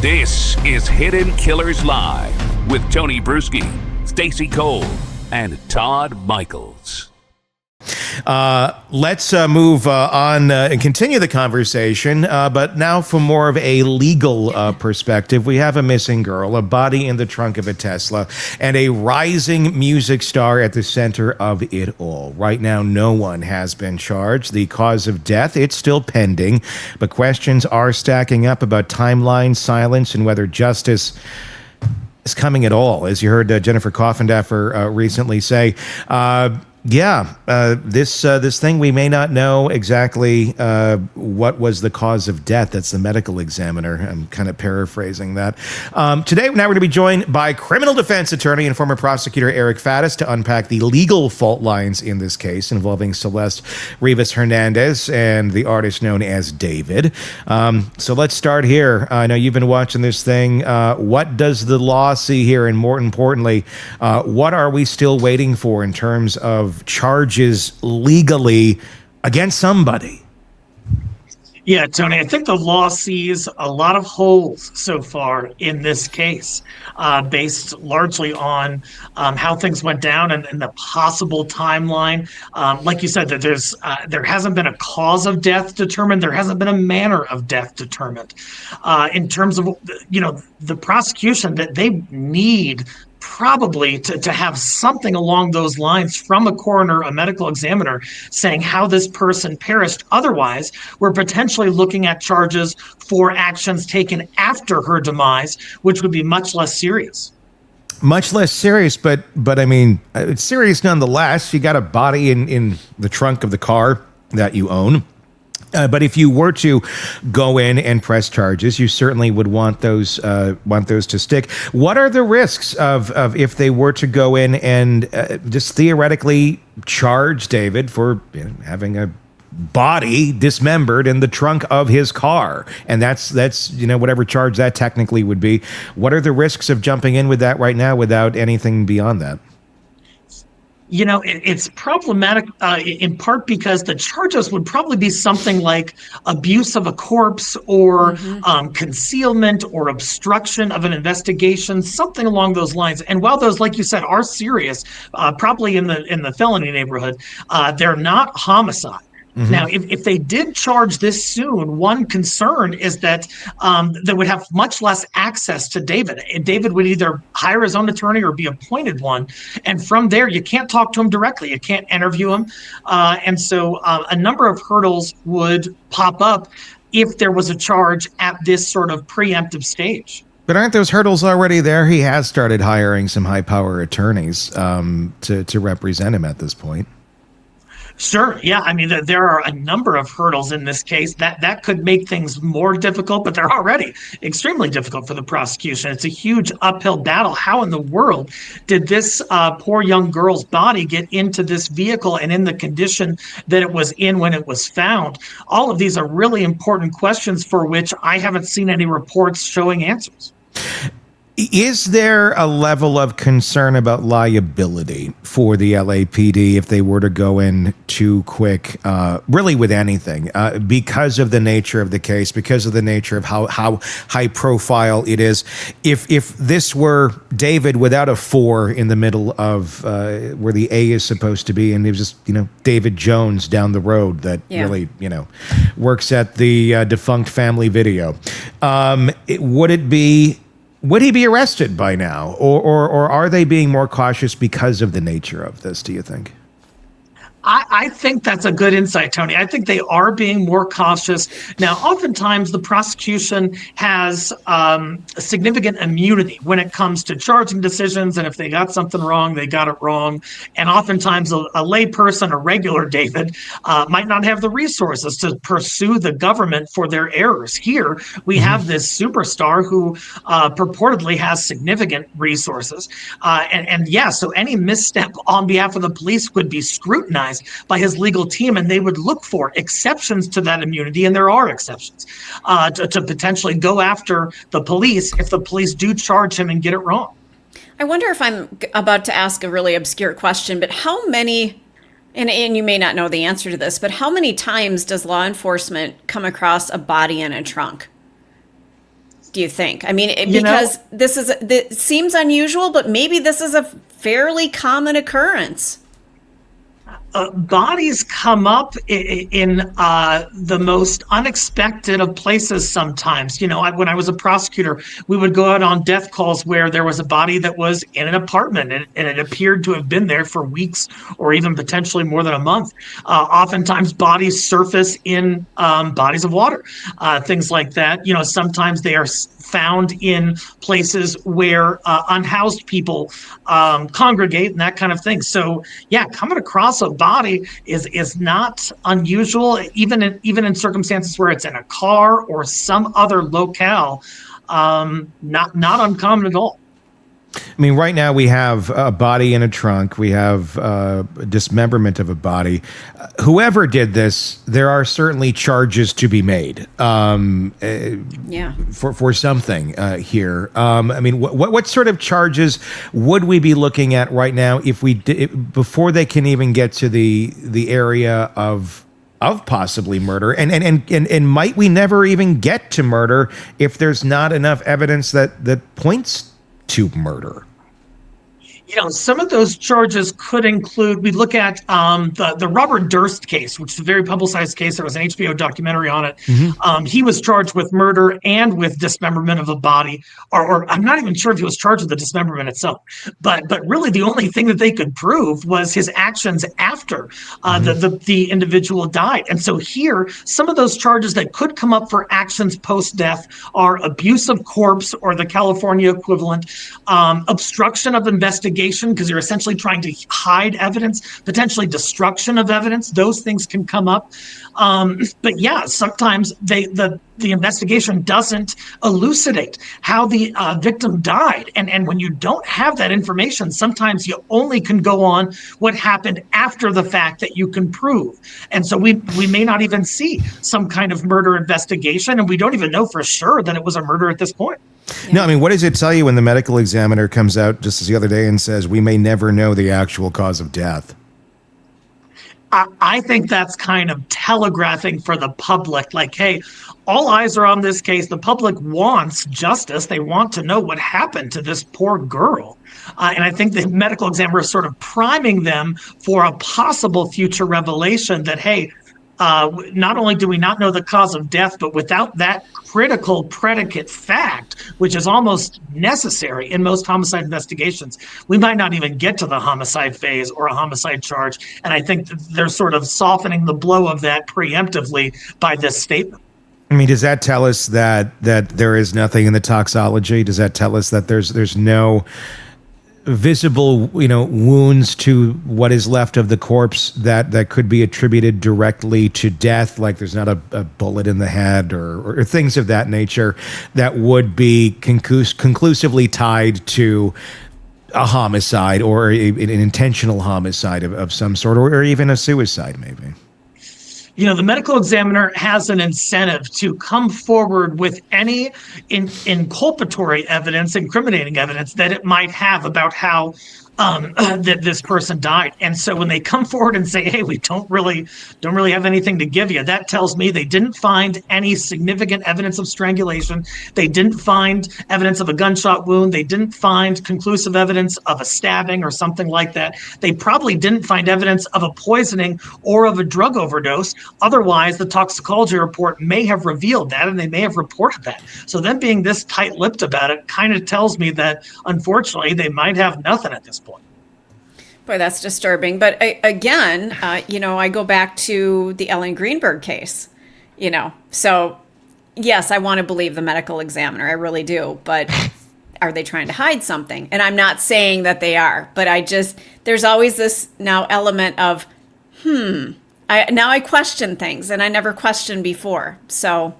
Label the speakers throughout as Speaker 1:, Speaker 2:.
Speaker 1: This is Hidden Killers Live with Tony Bruschi, Stacey Cole, and Todd Michaels.
Speaker 2: Let's move on and continue the conversation, but now from more of a legal perspective. We have a missing girl, a body in the trunk of a Tesla, and a rising music star at the center of it all. Right now, no one has been charged. The cause of death, it's still pending, but questions are stacking up about timeline, silence, and whether justice is coming at all. As you heard Jennifer Coffendaffer recently say, this thing, we may not know exactly what was the cause of death. That's the medical examiner. I'm kind of paraphrasing that. Today, now we're going to be joined by criminal defense attorney and former prosecutor Eric Faddis to unpack the legal fault lines in this case involving Celeste Rivas Hernandez and the artist known as David. So let's start here. I know you've been watching this thing. What does the law see here? And more importantly, what are we still waiting for in terms of charges legally against somebody?
Speaker 3: Yeah, Tony, I think the law sees a lot of holes so far in this case, based largely on how things went down and the possible timeline. Like you said, that there hasn't been a cause of death determined. There hasn't been a manner of death determined. In terms of, the prosecution, that they need probably to have something along those lines from a coroner, a medical examiner, saying how this person perished. Otherwise, we're potentially looking at charges for actions taken after her demise, which would be much less serious.
Speaker 2: Much less serious, but I mean, it's serious nonetheless. You got a body in the trunk of the car that you own. But if you were to go in and press charges, you certainly would want those to stick. What are the risks of if they were to go in and just theoretically charge David for having a body dismembered in the trunk of his car? And that's whatever charge that technically would be. What are the risks of jumping in with that right now without anything beyond that?
Speaker 3: It's problematic in part because the charges would probably be something like abuse of a corpse or concealment or obstruction of an investigation, something along those lines. And while those, like you said, are serious, probably in the felony neighborhood, they're not homicide. Mm-hmm. Now, if they did charge this soon, one concern is that they would have much less access to David. And David would either hire his own attorney or be appointed one. And from there, you can't talk to him directly. You can't interview him. And so a number of hurdles would pop up if there was a charge at this sort of preemptive stage.
Speaker 2: But aren't those hurdles already there? He has started hiring some high-power attorneys to represent him at this point.
Speaker 3: Sure. Yeah. I mean, there are a number of hurdles in this case that could make things more difficult, but they're already extremely difficult for the prosecution. It's a huge uphill battle. How in the world did this poor young girl's body get into this vehicle and in the condition that it was in when it was found? All of these are really important questions for which I haven't seen any reports showing answers.
Speaker 2: Is there a level of concern about liability for the LAPD if they were to go in too quick, really with anything, because of the nature of the case, because of the nature of how high profile it is? If this were David without a 4 in the middle of where the A is supposed to be, and it was just, David Jones down the road that really, works at the defunct family video, would he be arrested by now, or are they being more cautious because of the nature of this, do you think?
Speaker 3: I think that's a good insight, Tony. I think they are being more cautious. Now, oftentimes the prosecution has significant immunity when it comes to charging decisions, and if they got something wrong, they got it wrong. And oftentimes a lay person, a regular David, might not have the resources to pursue the government for their errors. Here, we have this superstar who purportedly has significant resources. So any misstep on behalf of the police would be scrutinized by his legal team, and they would look for exceptions to that immunity, and there are exceptions, to potentially go after the police if the police do charge him and get it wrong.
Speaker 4: I wonder if I'm about to ask a really obscure question, but how many, and you may not know the answer to this, but how many times does law enforcement come across a body in a trunk? do you think? I mean,
Speaker 3: You know-
Speaker 4: because this seems unusual, but maybe this is a fairly common occurrence.
Speaker 3: Bodies come up in the most unexpected of places sometimes. You know, when I was a prosecutor, we would go out on death calls where there was a body that was in an apartment and it appeared to have been there for weeks or even potentially more than a month. Oftentimes bodies surface in bodies of water, things like that. You know, sometimes they are found in places where unhoused people congregate and that kind of thing. So yeah, coming across a body is not unusual, even in circumstances where it's in a car or some other locale. Not uncommon at all.
Speaker 2: I mean, right now we have a body in a trunk. We have dismemberment of a body. Whoever did this, there are certainly charges to be made for something here. I mean, what sort of charges would we be looking at right now if we before they can even get to the area of possibly murder, and might we never even get to murder if there's not enough evidence that points to murder?
Speaker 3: You know, some of those charges could include, we look at the Robert Durst case, which is a very publicized case. There was an HBO documentary on it. He was charged with murder and with dismemberment of a body, or I'm not even sure if he was charged with the dismemberment itself. But really the only thing that they could prove was his actions after the individual died. And so here, some of those charges that could come up for actions post-death are abuse of corpse, or the California equivalent, obstruction of investigation, because you're essentially trying to hide evidence, potentially destruction of evidence. Those things can come up. But yeah, sometimes the investigation doesn't elucidate how the victim died. And when you don't have that information, sometimes you only can go on what happened after the fact that you can prove. And so we may not even see some kind of murder investigation, and we don't even know for sure that it was a murder at this point.
Speaker 2: Yeah. No, I mean, what does it tell you when the medical examiner comes out just the other day and says, we may never know the actual cause of death?
Speaker 3: I think that's kind of telegraphing for the public, like, hey, all eyes are on this case. The public wants justice. They want to know what happened to this poor girl. And I think the medical examiner is sort of priming them for a possible future revelation that, hey, not only do we not know the cause of death, but without that critical predicate fact, which is almost necessary in most homicide investigations, we might not even get to the homicide phase or a homicide charge. And I think they're sort of softening the blow of that preemptively by this statement.
Speaker 2: I mean, does that tell us that there is nothing in the toxology? Does that tell us that there's no visible, wounds to what is left of the corpse that could be attributed directly to death, like there's not a bullet in the head or things of that nature that would be conclusively tied to a homicide or an intentional homicide of some sort, or even a suicide, maybe?
Speaker 3: You know, the medical examiner has an incentive to come forward with any inculpatory evidence, incriminating evidence that it might have about how that this person died. And so when they come forward and say, hey, we don't really have anything to give you, that tells me they didn't find any significant evidence of strangulation. They didn't find evidence of a gunshot wound. They didn't find conclusive evidence of a stabbing or something like that. They probably didn't find evidence of a poisoning or of a drug overdose. Otherwise, the toxicology report may have revealed that, and they may have reported that. So them being this tight-lipped about it kind of tells me that, unfortunately, they might have nothing at this point.
Speaker 4: Boy, that's disturbing. But again, I go back to the Ellen Greenberg case, So, yes, I want to believe the medical examiner. I really do. But are they trying to hide something? And I'm not saying that they are. But there's always this now element of, I question things, and I never questioned before. So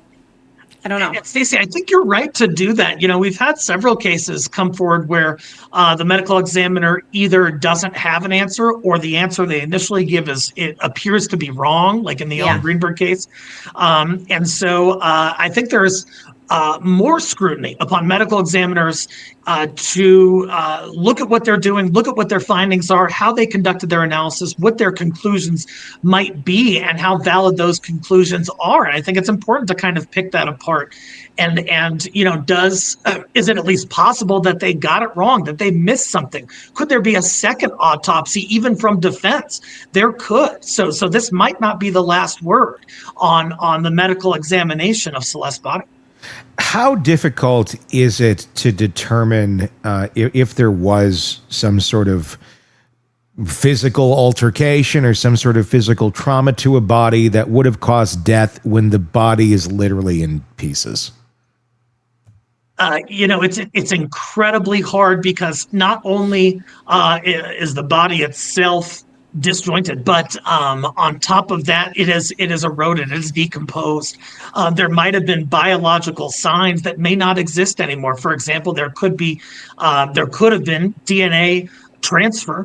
Speaker 4: I don't know.
Speaker 3: Stacey, I think you're right to do that. We've had several cases come forward where the medical examiner either doesn't have an answer, or the answer they initially give it appears to be wrong, like in the Ellen Greenberg case. And so I think there's more scrutiny upon medical examiners to look at what they're doing, look at what their findings are, how they conducted their analysis, what their conclusions might be, and how valid those conclusions are. And I think it's important to kind of pick that apart. And is it at least possible that they got it wrong, that they missed something? Could there be a second autopsy, even from defense? There could. So this might not be the last word on the medical examination of Celeste's body.
Speaker 2: How difficult is it to determine if there was some sort of physical altercation or some sort of physical trauma to a body that would have caused death when the body is literally in pieces?
Speaker 3: It's incredibly hard because not only is the body itself disjointed, but on top of that, it is eroded, it is decomposed. There might have been biological signs that may not exist anymore. For example, there could have been DNA transfer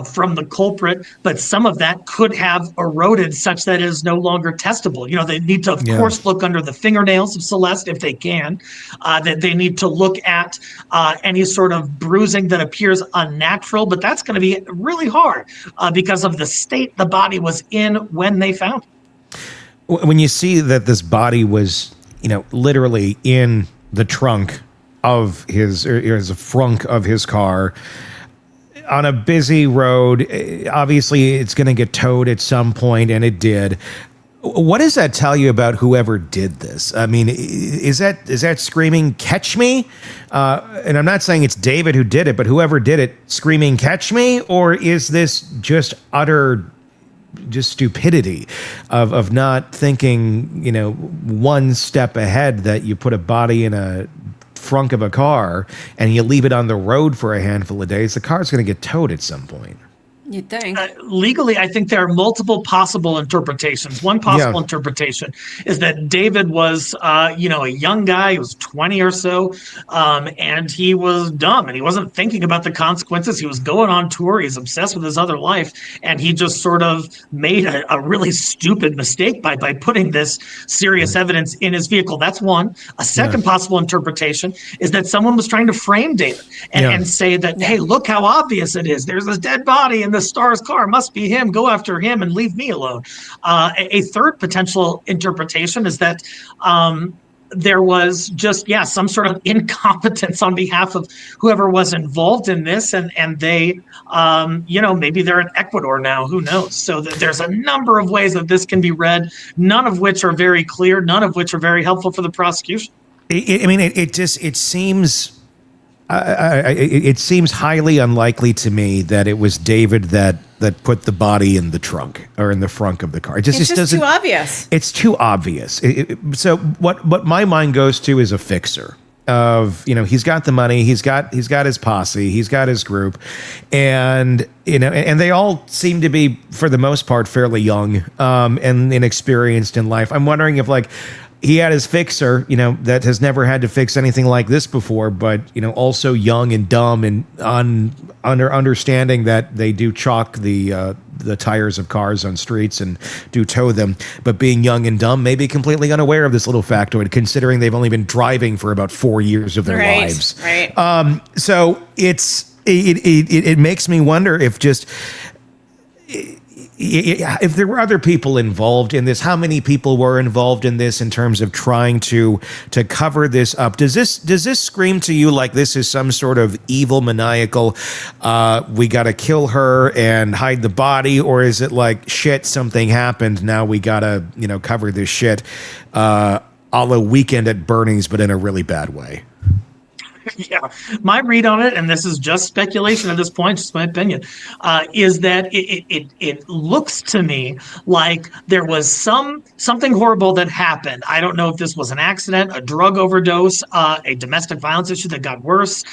Speaker 3: from the culprit, but some of that could have eroded such that it is no longer testable. They need to, of course, look under the fingernails of Celeste if they can. That they need to look at any sort of bruising that appears unnatural, but that's going to be really hard because of the state the body was in when they found it.
Speaker 2: When you see that this body was, literally in the trunk of his, or as a frunk of his car, on a busy road, obviously it's going to get towed at some point, and it did. What does that tell you about whoever did this? I mean, is that screaming, "Catch me"? And I'm not saying it's David who did it, but whoever did it screaming, "Catch me"? Or is this just utter stupidity of not thinking, one step ahead, that you put a body in a frunk of a car and you leave it on the road for a handful of days, the car's going to get towed at some point?
Speaker 4: You'd think.
Speaker 3: Legally, I think there are multiple possible interpretations. One possible interpretation is that David was, a young guy. He was 20 or so, and he was dumb, and he wasn't thinking about the consequences. He was going on tour. He's obsessed with his other life, and he just sort of made a really stupid mistake by putting this serious evidence in his vehicle. That's one. A second possible interpretation is that someone was trying to frame David and say that, hey, look how obvious it is. There's this dead body in the star's car, must be him, go after him and leave me alone. A third potential interpretation is that there was just, some sort of incompetence on behalf of whoever was involved in this, and they, maybe they're in Ecuador now, who knows? So there's a number of ways that this can be read, none of which are very clear, none of which are very helpful for the prosecution.
Speaker 2: It seems... it seems highly unlikely to me that it was David that put the body in the trunk or in the frunk of the car. It just doesn't.
Speaker 4: Too obvious.
Speaker 2: It's too obvious. So what my mind goes to is a fixer of, he's got the money, he's got his posse, he's got his group, and and they all seem to be, for the most part, fairly young and inexperienced in life. I'm wondering if, he had his fixer, that has never had to fix anything like this before, but, also young and dumb and understanding that they do chalk the tires of cars on streets and do tow them, but being young and dumb, maybe completely unaware of this little factoid, considering they've only been driving for about 4 years of their lives.
Speaker 4: Right.
Speaker 2: So it makes me wonder if there were other people involved in this, how many people were involved in this in terms of trying to cover this up? Does this scream to you like this is some sort of evil, maniacal, we got to kill her and hide the body? Or is it like, shit, something happened, now we got to, cover this shit, a la Weekend at Bernie's, but in a really bad way?
Speaker 3: Yeah, my read on it, and this is just speculation at this point, just my opinion, is that it looks to me like there was something horrible that happened. I don't know if this was an accident, a drug overdose, a domestic violence issue that got worse.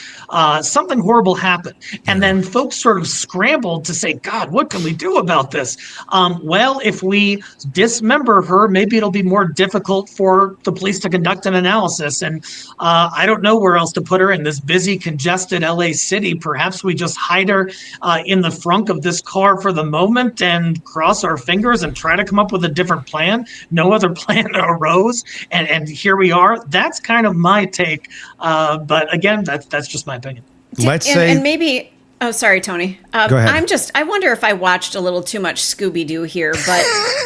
Speaker 3: Something horrible happened, and then folks sort of scrambled to say, God, what can we do about this? Well, if we dismember her, maybe it'll be more difficult for the police to conduct an analysis, and I don't know where else to put put her in this busy, congested LA city. Perhaps we just hide her in the frunk of this car for the moment and cross our fingers and try to come up with a different plan. No other plan arose, and here we are. That's kind of my take. But again, that's just my opinion.
Speaker 2: Let's say,
Speaker 4: and maybe. Oh, sorry, Tony.
Speaker 2: Go ahead.
Speaker 4: I wonder if I watched a little too much Scooby-Doo here, but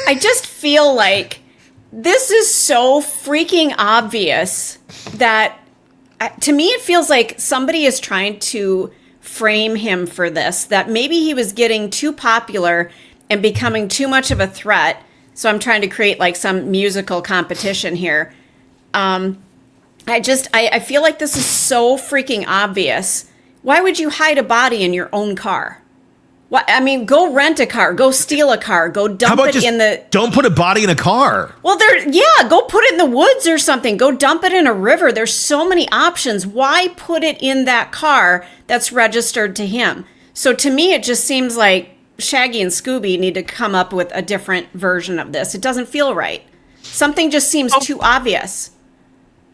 Speaker 4: I just feel like this is so freaking obvious that to me, it feels like somebody is trying to frame him for this, that maybe he was getting too popular and becoming too much of a threat. So I'm trying to create like some musical competition here. I feel like this is so freaking obvious. Why would you hide a body in your own car? What, I mean, go rent a car, go steal a car, go dump it in the...
Speaker 2: Don't put a body in a car.
Speaker 4: Well, go put it in the woods or something. Go dump it in a river. There's so many options. Why put it in that car that's registered to him? So to me, it just seems like Shaggy and Scooby need to come up with a different version of this. It doesn't feel right. Something just seems too obvious.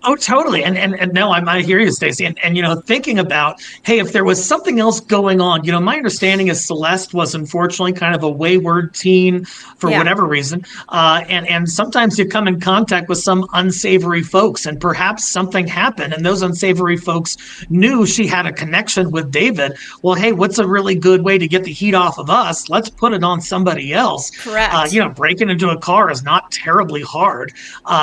Speaker 3: Oh, totally. And no, I hear you, Stacey. And thinking about, hey, if there was something else going on, my understanding is Celeste was unfortunately kind of a wayward teen for whatever reason. And sometimes you come in contact with some unsavory folks, and perhaps something happened and those unsavory folks knew she had a connection with David. Well, hey, what's a really good way to get the heat off of us? Let's put it on somebody else.
Speaker 4: Correct.
Speaker 3: Breaking into a car is not terribly hard.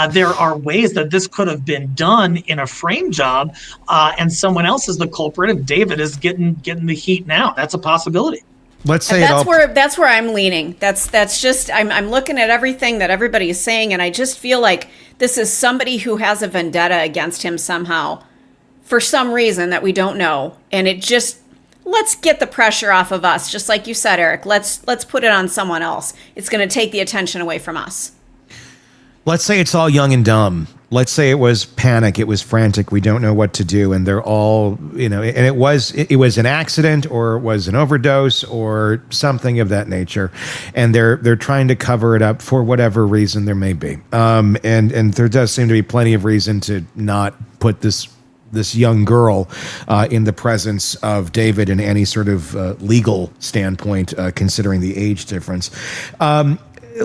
Speaker 3: There are ways that this could have been done in a frame job, and someone else is the culprit, and David is getting the heat now. That's a possibility.
Speaker 2: Let's say
Speaker 4: that's where I'm leaning. That's just I'm looking at everything that everybody is saying, and I just feel like this is somebody who has a vendetta against him somehow, for some reason that we don't know, and it just let's get the pressure off of us, just like you said, Eric. Let's put it on someone else. It's going to take the attention away from us.
Speaker 2: Let's say it's all young and dumb. Let's say it was panic. It was frantic. We don't know what to do. And they're all, and it was an accident, or it was an overdose or something of that nature. And they're trying to cover it up for whatever reason there may be. And there does seem to be plenty of reason to not put this young girl in the presence of David in any sort of legal standpoint, considering the age difference.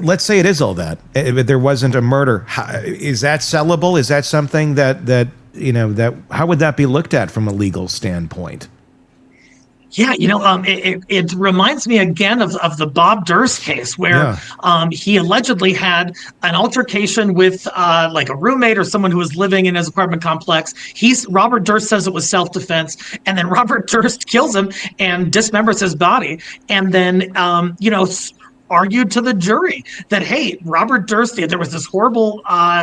Speaker 2: Let's say it is all that. There wasn't a murder. Is that sellable? Is that something that how would that be looked at from a legal standpoint?
Speaker 3: Yeah, it reminds me again of the Bob Durst case where he allegedly had an altercation with like a roommate or someone who was living in his apartment complex. Robert Durst says it was self-defense, and then Robert Durst kills him and dismembers his body, and then argued to the jury that, hey, Robert Durst, there was this horrible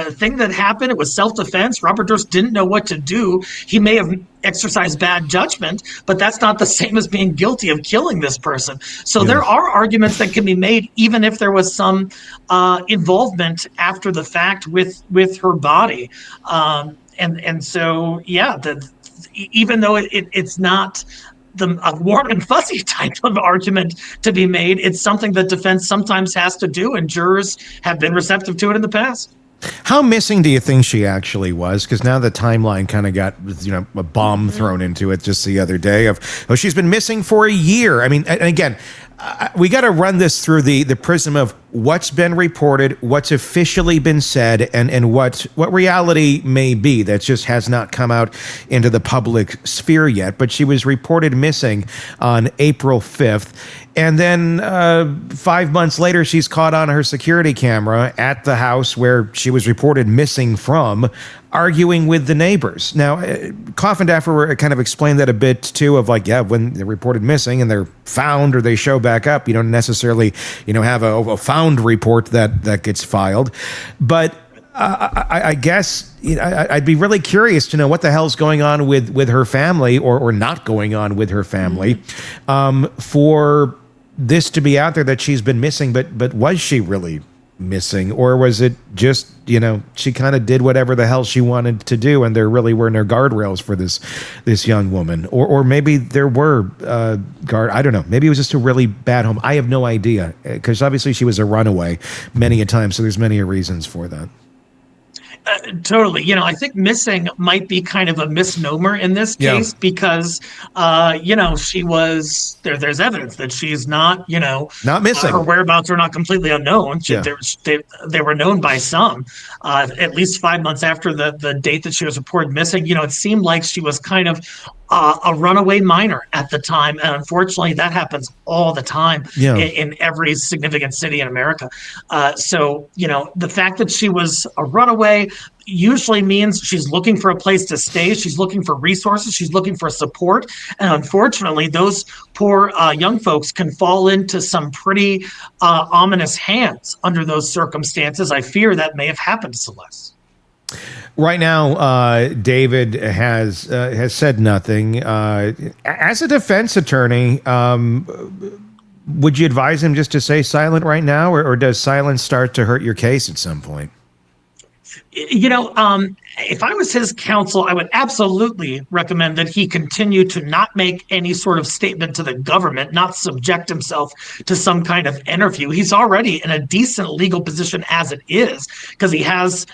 Speaker 3: thing that happened. It was self-defense. Robert Durst didn't know what to do. He may have exercised bad judgment, but that's not the same as being guilty of killing this person. So there are arguments that can be made, even if there was some involvement after the fact with her body. And so, even though it's not a warm and fuzzy type of argument to be made, it's something that defense sometimes has to do, and jurors have been receptive to it in the past.
Speaker 2: How missing do you think she actually was? Because now the timeline kind of got, a bomb thrown into it just the other day of, she's been missing for a year. I mean, and again, we got to run this through the prism of what's been reported, what's officially been said, and what reality may be that just has not come out into the public sphere yet. But she was reported missing on April 5th. And then 5 months later, she's caught on her security camera at the house where she was reported missing from, arguing with the neighbors. Now, Coffindaffer kind of explained that a bit, too, of when they're reported missing and they're found or they show back up, you don't necessarily, have a found report that gets filed. But I guess I'd be really curious to know what the hell's going on with her family or not going on with her family for this to be out there that she's been missing. But was she really missing, or was it just she kind of did whatever the hell she wanted to do, and there really were no guardrails for this young woman, or maybe there were I don't know, maybe it was just a really bad home. I have no idea, because obviously she was a runaway many a time, so there's many reasons for that.
Speaker 3: Totally. I think missing might be kind of a misnomer in this
Speaker 2: Yeah.
Speaker 3: case because, she was there. There's evidence that she's not,
Speaker 2: Not
Speaker 3: her
Speaker 2: missing.
Speaker 3: whereabouts are not completely unknown.
Speaker 2: Yeah.
Speaker 3: They were known by some, at least 5 months after the date that she was reported missing. It seemed like she was kind of a runaway minor at the time. And unfortunately, that happens all the time
Speaker 2: Yeah.
Speaker 3: in every significant city in America. So, the fact that she was a runaway usually means she's looking for a place to stay. She's looking for resources. She's looking for support. And unfortunately, those poor young folks can fall into some pretty ominous hands under those circumstances. I fear that may have happened to Celeste.
Speaker 2: Right now, David has said nothing. As a defense attorney, would you advise him just to stay silent right now, or does silence start to hurt your case at some point?
Speaker 3: If I was his counsel, I would absolutely recommend that he continue to not make any sort of statement to the government, not subject himself to some kind of interview. He's already in a decent legal position as it is, because he has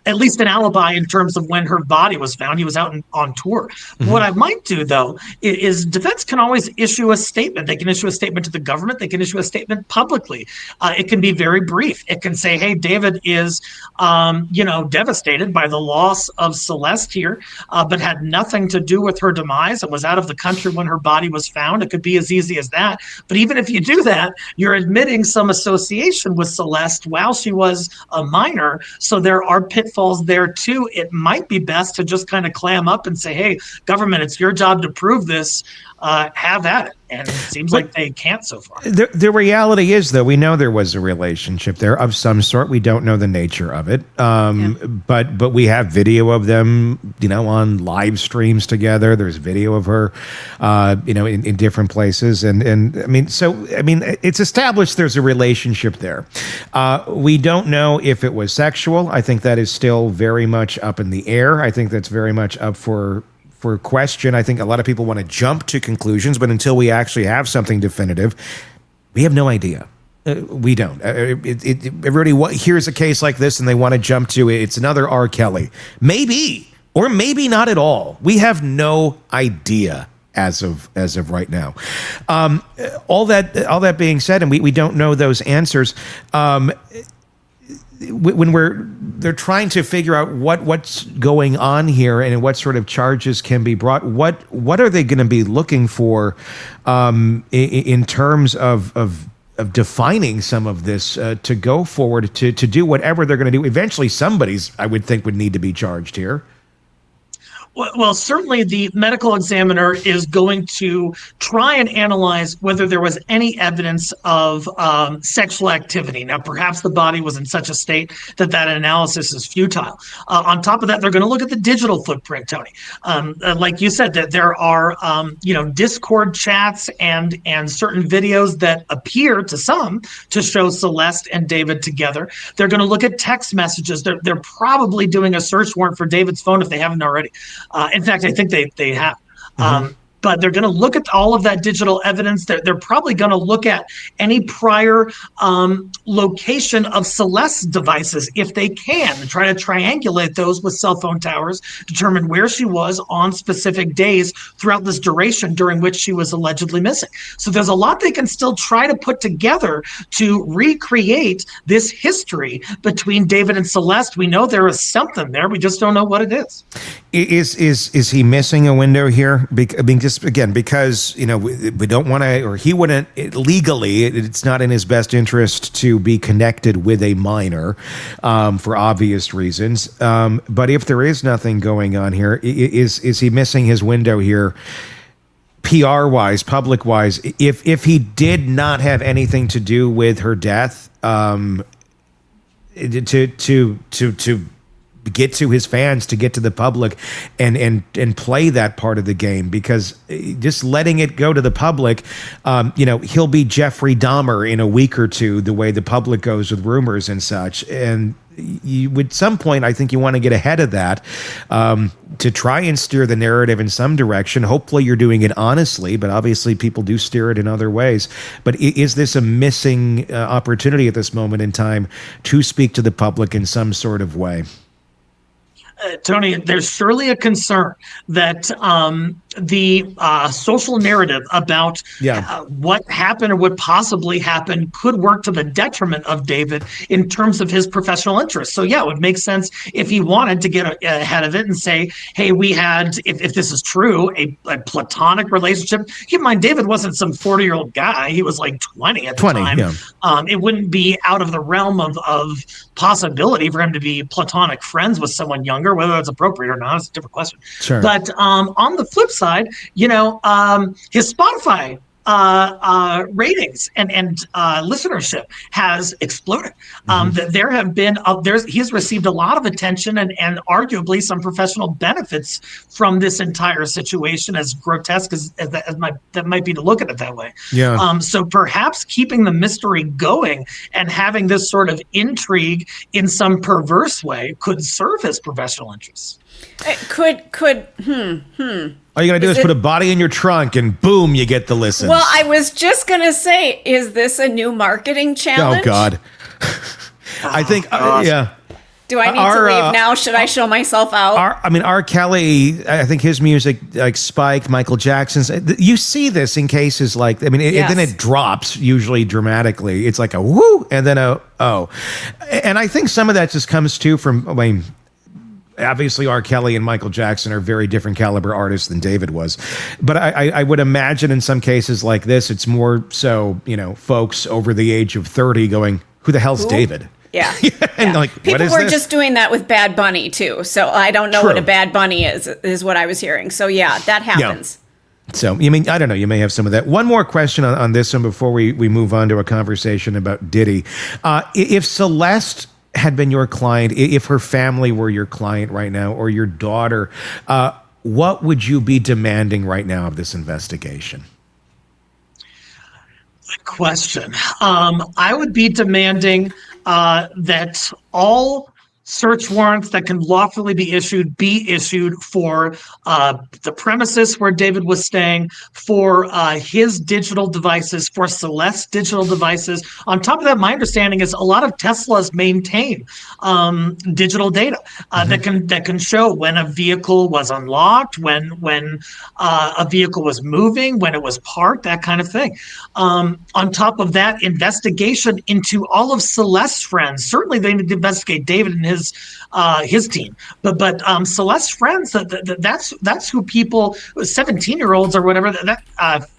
Speaker 3: at least an alibi in terms of when her body was found. He was out on tour. Mm-hmm. What I might do, though, is defense can always issue a statement. They can issue a statement to the government. They can issue a statement publicly. It can be very brief. It can say, hey, David is, devastated by the loss of Celeste here, but had nothing to do with her demise and was out of the country when her body was found. It could be as easy as that. But even if you do that, you're admitting some association with Celeste while she was a minor. So there are pitfalls there too. It might be best to just kind of clam up and say, hey, government, it's your job to prove this. Have at it. And it seems like they can't so far.
Speaker 2: The reality is, though, we know there was a relationship there of some sort. We don't know the nature of it. But we have video of them, on live streams together. There's video of her, in different places. And it's established there's a relationship there. We don't know if it was sexual. I think that is still very much up in the air. I think that's very much up for question. I think a lot of people want to jump to conclusions, but until we actually have something definitive, we have no idea. We don't. Everybody hears a case like this and they want to jump to it's another R. Kelly. Maybe, or maybe not at all. We have no idea as of right now. All that being said, and we don't know those answers. When they're trying to figure out what's going on here and what sort of charges can be brought, what are they going to be looking for in terms of defining some of this to go forward to do whatever they're going to do? Eventually, somebody's, I would think, would need to be charged here.
Speaker 3: Well, certainly the medical examiner is going to try and analyze whether there was any evidence of sexual activity. Now, perhaps the body was in such a state that analysis is futile. On top of that, they're going to look at the digital footprint, Tony. Like you said, that there are, Discord chats and certain videos that appear to some to show Celeste and David together. They're going to look at text messages. They're probably doing a search warrant for David's phone if they haven't already. In fact, I think they have. Mm-hmm. But they're going to look at all of that digital evidence. They're probably going to look at any prior location of Celeste's devices, if they can, and try to triangulate those with cell phone towers, determine where she was on specific days throughout this duration during which she was allegedly missing. So there's a lot they can still try to put together to recreate this history between David and Celeste. We know there is something there. We just don't know what it is.
Speaker 2: Is he missing a window here? Just again, because we don't want to, or he wouldn't legally. It's not in his best interest to be connected with a minor for obvious reasons. But if there is nothing going on here, is he missing his window here? PR wise, public wise, if he did not have anything to do with her death, to get to his fans, to get to the public and play that part of the game, because just letting it go to the public, he'll be Jeffrey Dahmer in a week or two, the way the public goes with rumors and such. And you, at some point, I think you want to get ahead of that to try and steer the narrative in some direction. Hopefully you're doing it honestly, but obviously people do steer it in other ways. But is this a missing opportunity at this moment in time to speak to the public in some sort of way?
Speaker 3: Tony, there's surely a concern that the social narrative about what happened or what possibly happened could work to the detriment of David in terms of his professional interests. So, yeah, it would make sense if he wanted to get ahead of it and say, hey, we had, if this is true, a platonic relationship. Keep in mind, David wasn't some 40-year-old guy. He was like 20 at the time. Yeah. It wouldn't be out of the realm of possibility for him to be platonic friends with someone younger. Whether that's appropriate or not is a different question.
Speaker 2: Sure.
Speaker 3: But on the flip side, his Spotify ratings and listenership has exploded. There have been he's received a lot of attention and arguably some professional benefits from this entire situation, as grotesque as that might be to look at it that way.
Speaker 2: Yeah.
Speaker 3: So perhaps keeping the mystery going and having this sort of intrigue in some perverse way could serve his professional interests.
Speaker 2: All you gotta do is put a body in your trunk and boom, you get the listens.
Speaker 4: Well, I was just gonna say, is this a new marketing challenge?
Speaker 2: Oh God. I think, yeah.
Speaker 4: Do I need to leave now? Should I show myself out?
Speaker 2: R. Kelly, I think his music, like Spike, Michael Jackson's, you see this in cases like, then it drops usually dramatically. It's like a whoo, and then a oh. And I think some of that just comes too from, obviously, R. Kelly and Michael Jackson are very different caliber artists than David was. But I would imagine in some cases like this, it's more so, folks over the age of 30 going, who the hell's David?
Speaker 4: Yeah.
Speaker 2: And
Speaker 4: people were just doing that with Bad Bunny, too. So I don't know what a Bad Bunny is what I was hearing. So, yeah, that happens.
Speaker 2: Yeah. So, I don't know, you may have some of that. One more question on this one before we move on to a conversation about Diddy. If Celeste had been your client, if her family were your client right now, or your daughter, what would you be demanding right now of this investigation?
Speaker 3: Good question. I would be demanding that all search warrants that can lawfully be issued for the premises where David was staying, for his digital devices, for Celeste's digital devices. On top of that, my understanding is a lot of Teslas maintain digital data that can show when a vehicle was unlocked, when a vehicle was moving, when it was parked, that kind of thing. On top of that, investigation into all of Celeste's friends. Certainly, they need to investigate David and his team, but Celeste's friends, that's who people, 17-year-olds or whatever,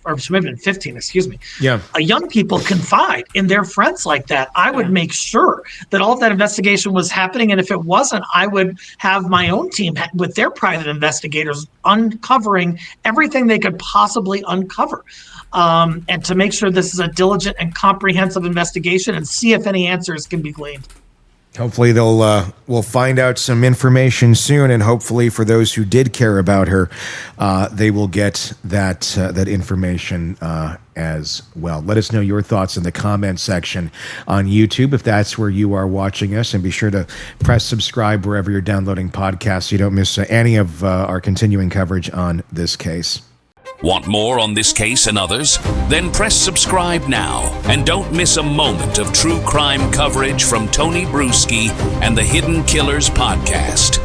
Speaker 3: or maybe even 15, excuse me.
Speaker 2: Yeah.
Speaker 3: Young people confide in their friends like that. I would make sure that all of that investigation was happening, and if it wasn't, I would have my own team with their private investigators uncovering everything they could possibly uncover. And to make sure this is a diligent and comprehensive investigation and see if any answers can be gleaned.
Speaker 2: Hopefully we'll find out some information soon, and hopefully for those who did care about her, they will get that information as well. Let us know your thoughts in the comment section on YouTube if that's where you are watching us, and be sure to press subscribe wherever you're downloading podcasts so you don't miss any of our continuing coverage on this case.
Speaker 1: Want more on this case and others? Then press subscribe now and don't miss a moment of true crime coverage from Tony Bruschi and the Hidden Killers podcast.